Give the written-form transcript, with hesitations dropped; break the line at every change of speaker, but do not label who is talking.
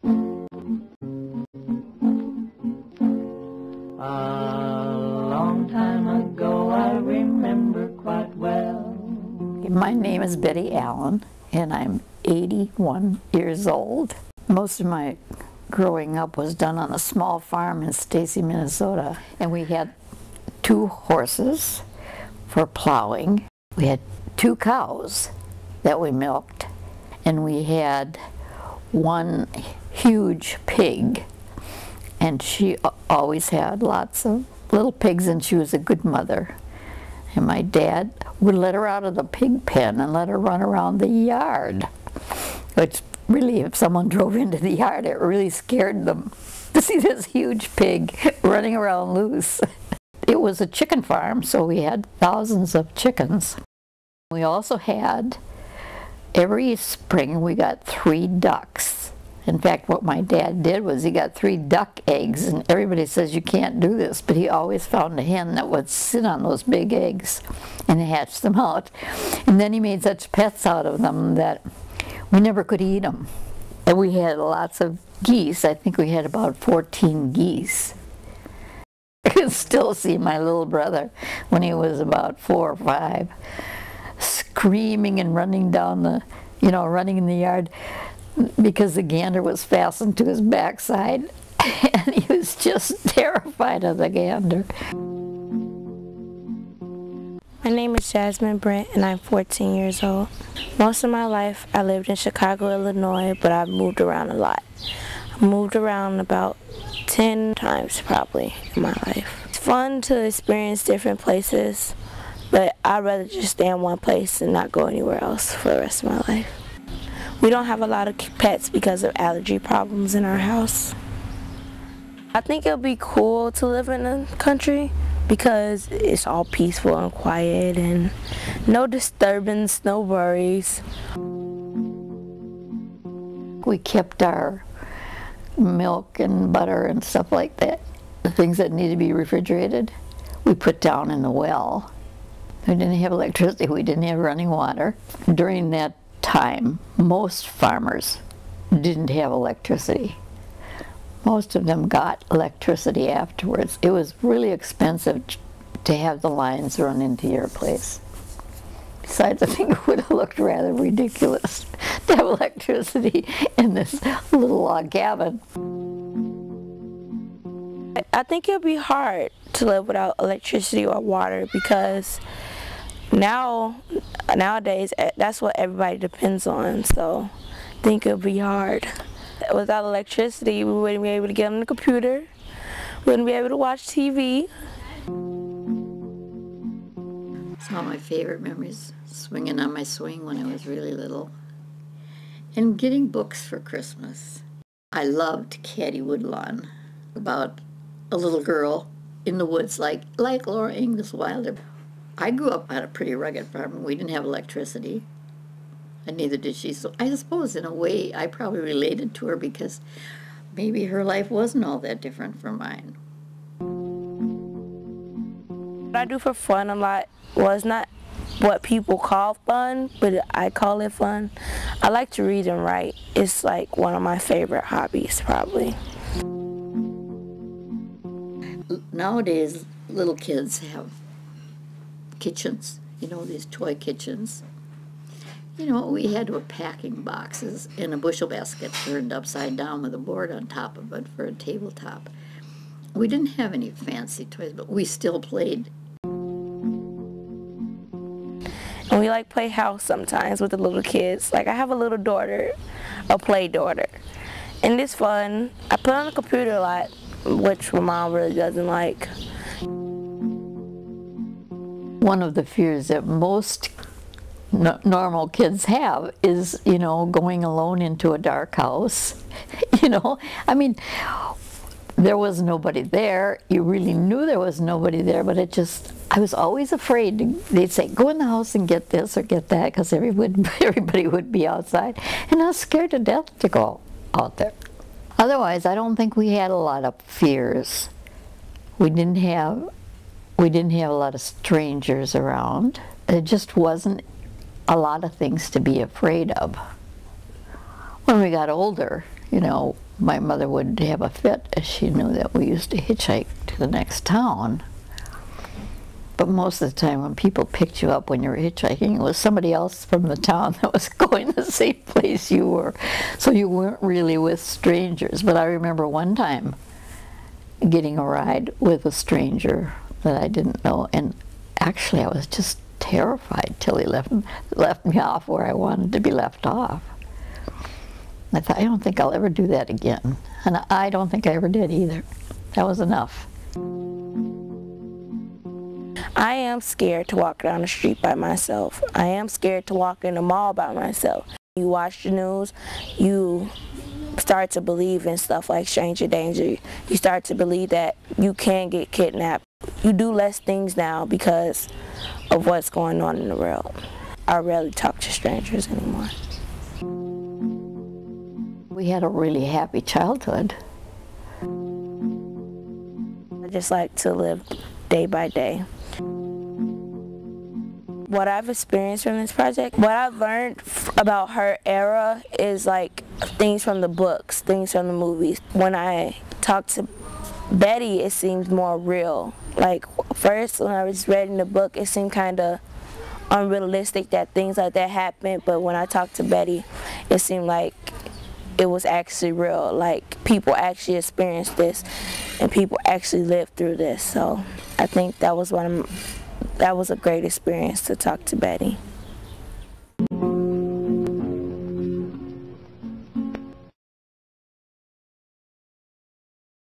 A long time ago, I remember quite well.
My name is Bette Allen, and I'm 81 years old. Most of my growing up was done on a small farm in Stacy, Minnesota, and we had 2 horses for plowing. We had 2 cows that we milked, and we had 1 huge pig, and she always had lots of little pigs, and she was a good mother. And my dad would let her out of the pig pen and let her run around the yard, which really, if someone drove into the yard, it really scared them to see this huge pig running around loose. It was a chicken farm, so we had thousands of chickens. We also had, every spring, we got 3 ducks. In fact, what my dad did was he got 3 duck eggs, and everybody says you can't do this, but he always found a hen that would sit on those big eggs and hatch them out. And then he made such pets out of them that we never could eat them. And we had lots of geese. I think we had about 14 geese. I can still see my little brother when he was about 4 or 5 screaming and running down the, running in the yard, because the gander was fastened to his backside, and he was just terrified of the gander.
My name is Jasmine Brent, and I'm 14 years old. Most of my life I lived in Chicago, Illinois, but I've moved around a lot. I moved around about 10 times probably in my life. It's fun to experience different places, but I'd rather just stay in one place and not go anywhere else for the rest of my life. We don't have a lot of pets because of allergy problems in our house. I think it'll be cool to live in the country because it's all peaceful and quiet and no disturbance, no worries.
We kept our milk and butter and stuff like that, the things that need to be refrigerated, we put down in the well. We didn't have electricity, we didn't have running water. During that time, most farmers didn't have electricity. Most of them got electricity afterwards. It was really expensive to have the lines run into your place. Besides, I think it would have looked rather ridiculous to have electricity in this little log cabin.
I think it'll be hard to live without electricity or water because nowadays that's what everybody depends on, so I think it'll be hard. Without electricity, we wouldn't be able to get on the computer, wouldn't be able to watch TV.
Some of my favorite memories, swinging on my swing when I was really little, and getting books for Christmas. I loved Caddy Woodlawn, about a little girl in the woods like Laura Ingalls Wilder. I grew up on a pretty rugged farm, and we didn't have electricity, and neither did she. So I suppose in a way I probably related to her because maybe her life wasn't all that different from mine.
What I do for fun a lot was not what people call fun, but I call it fun. I like to read and write. It's like one of my favorite hobbies probably.
Nowadays, little kids have kitchens, these toy kitchens. We had to have packing boxes and a bushel basket turned upside down with a board on top of it for a tabletop. We didn't have any fancy toys, but we still played.
And we play house sometimes with the little kids. I have a little daughter, a play daughter, and it's fun. I play on the computer a lot, which my mom really doesn't like.
One of the fears that most normal kids have is, going alone into a dark house. There was nobody there. You really knew there was nobody there, but I was always afraid. They'd say, go in the house and get this or get that, because everybody would be outside. And I was scared to death to go out there. Otherwise, I don't think we had a lot of fears. We didn't have a lot of strangers around. There just wasn't a lot of things to be afraid of. When we got older, you know, my mother would have a fit as she knew that we used to hitchhike to the next town. But most of the time when people picked you up when you were hitchhiking, it was somebody else from the town that was going the same place you were. So you weren't really with strangers. But I remember one time getting a ride with a stranger that I didn't know, and actually I was just terrified till he left me off where I wanted to be left off. I thought, I don't think I'll ever do that again. And I don't think I ever did either. That was enough.
I am scared to walk down the street by myself. I am scared to walk in the mall by myself. You watch the news, you start to believe in stuff like stranger danger. You start to believe that you can get kidnapped. You do less things now because of what's going on in the world. I rarely talk to strangers anymore.
We had a really happy childhood.
I just like to live day by day. What I've experienced from this project, what I've learned about her era is like things from the books, things from the movies. When I talk to Bette, it seems more real. Like first when I was reading the book, it seemed kind of unrealistic that things like that happened, but when I talked to Bette, it seemed like it was actually real, like people actually experienced this and people actually lived through this. So I think that was a great experience to talk to Bette.